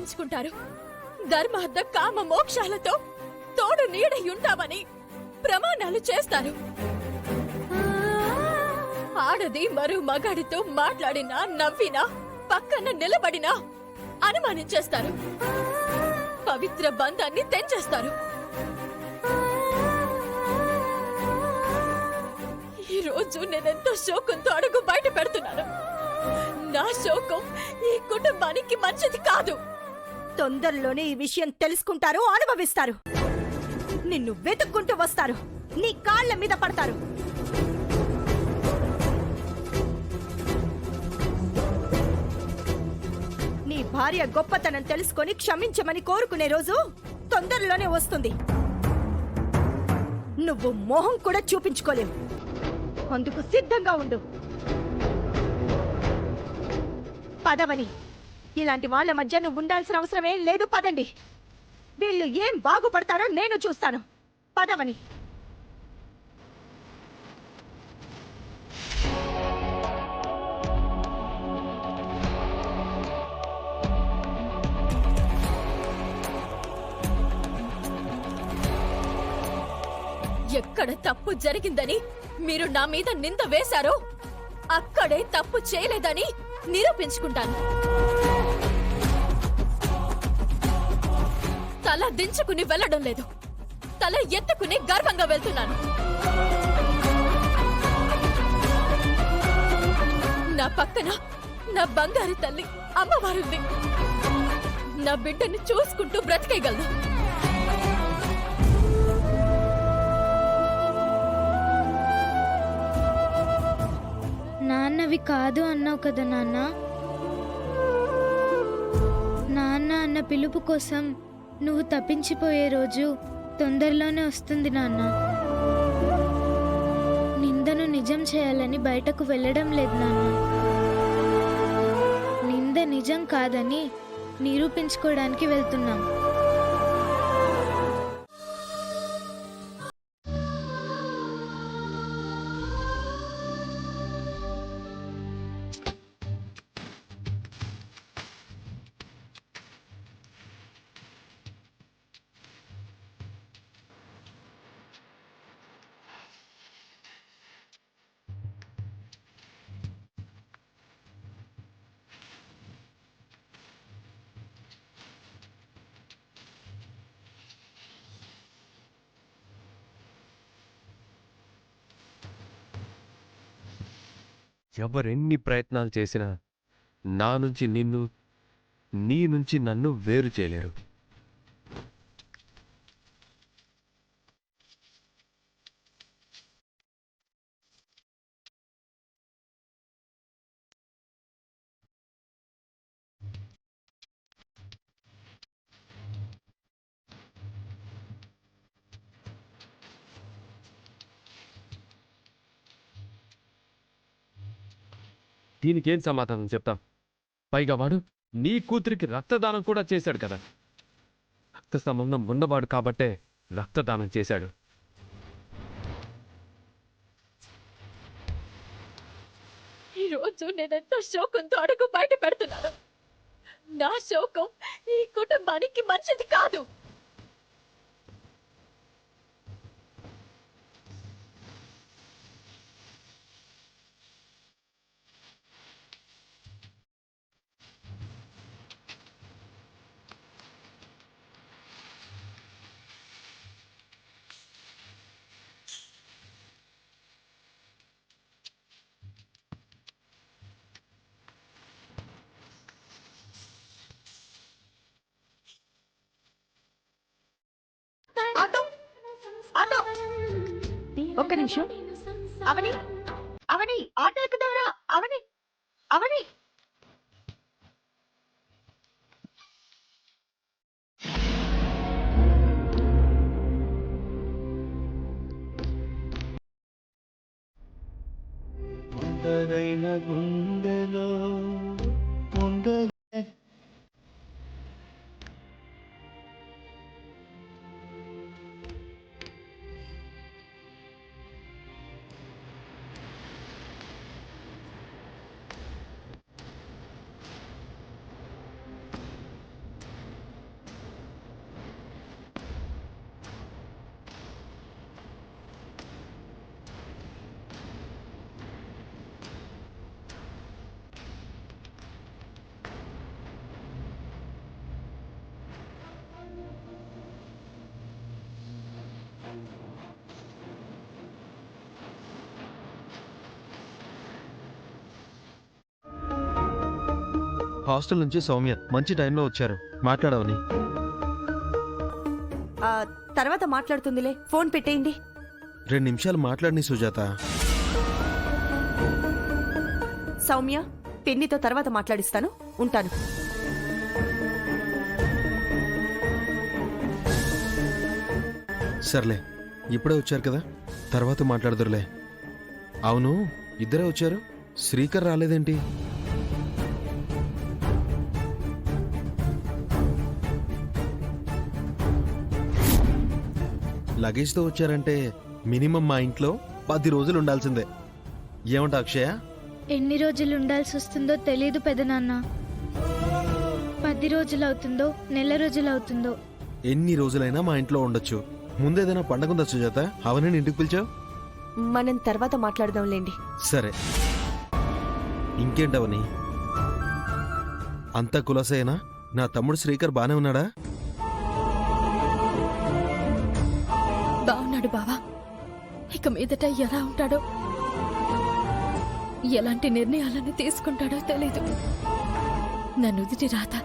నిరూపించుకుంటారు. ధర్మార్థ కామ మోక్షాలతో తోడు నీడై ఉంటామని ప్రమాణాలు చేస్తారు. ఆడది మరో మగాడితో మాట్లాడినా, నవ్వినా, పక్కన నిలబడినా అనుమానించేస్తారు. పవిత్ర బంధాన్ని తెంచేస్తారు. ఈ రోజు నేనెంతో శోకంతో అడుగు బయట పెడుతున్నాను. నా శోకం ఈ కుటుంబానికి మంచిది కాదు. తొందరలోనే ఈ విషయం తెలుసుకుంటారు, అనుభవిస్తారు. నిన్ను వెతుక్కుంటూ వస్తారు, నీ కాళ్ల మీద పడతారు. నీ భార్య గొప్పతనం తెలుసుకొని క్షమించమని కోరుకునే రోజు తొందరలోనే వస్తుంది. నువ్వు మొహం కూడా చూపించుకోలేవు. అందుకు సిద్ధంగా ఉండు. పదవని, ఇలాంటి వాళ్ళ మధ్య నువ్వు ఉండాల్సిన అవసరమేం లేదు. పదండి. వీళ్ళు ఏం బాగుపడతారో నేను చూస్తాను. పదవని. ఎక్కడ తప్పు జరిగిందని మీరు నా మీద నింద వేశారో అక్కడే తప్పు చేయలేదని నిరూపించుకుంటాను. తల దించుకుని వెళ్ళడం లేదు, తల ఎత్తుకుని గర్వంగా వెళ్తున్నాను. నా పక్కన నా బంగారు తల్లి అమ్మవారుంది. నా బిడ్డని చూసుకుంటూ బ్రతికేయగలదు. నాన్నవి కాదు అన్నావు కదా నాన్న. నాన్న అన్న పిలుపు కోసం నువ్వు తప్పించిపోయే రోజు తొందరలోనే వస్తుంది నాన్న. నిందను నిజం చేయాలని బయటకు వెళ్ళడం లేదు నాన్న. నింద నిజం కాదని నిరూపించుకోవడానికి వెళ్తున్నాం. ఎవరెన్ని ప్రయత్నాలు చేసినా నా నుంచి నిన్ను, నీ నుంచి నన్ను వేరు చేయలేరు. దీనికేం సమాధానం చెప్తాం? పైగా వాడు నీ కూతురికి రక్తదానం కూడా చేశాడు కదా. రక్త సంబంధం ఉన్నవాడు కాబట్టే రక్తదానం చేశాడు. ఈ రోజు నేనెంతో శోకంతో అడుగు బయట పెడుతున్నాను. నా శోకం ఈ కుటుంబానికి మంచిది కాదు. ఒక్క నిమిషం. అవని, అవని, ఆటో ఎక్కుదావరా? అవని, అవని. గుండెలో హాస్టల్ నుంచి సౌమ్య మంచి టైంలో వచ్చారు. మాట్లాడవని. తర్వాత మాట్లాడుతుందిలే, ఫోన్ పెట్టేయండి. 2 నిమిషాలు మాట్లాడిని సుజాత. సౌమ్య, పిన్నితో తర్వాత మాట్లాడిస్తాను. ఉంటాను. సర్లే, ఇప్పుడే వచ్చారు కదా, తర్వాత మాట్లాడదురులే. అవును, ఇద్దరే వచ్చారు, శ్రీకర్ రాలేదేంటి? లగేజ్తో వచ్చారంటే మినిమం మా ఇంట్లో 10 రోజులు ఉండాల్సిందే. ఏమంటా అక్షయ? ఎన్ని రోజులు ఉండాల్సి వస్తుందో తెలియదు పెదనాన్న. 10 రోజులు అవుతుందో, నెల రోజులు అవుతుందో. ఎన్ని రోజులైనా మా ఇంట్లో ఉండొచ్చు. ముందేదైనా పండగ ఉందా సుజాత? అవన్నీ ఇంటికి పిలిచావు? మనం తర్వాత మాట్లాడదాంలేండి. సరే, ఇంకేంటవని? అంతా కులసేనా? నా తమ్ముడు శ్రీకర్ బానే ఉన్నాడా? బాగున్నాడు బావా. ఇక మీదట ఎలా ఉంటాడో, ఎలాంటి నిర్ణయాలను తీసుకుంటాడో తెలీదు. నా నుదిటి రాత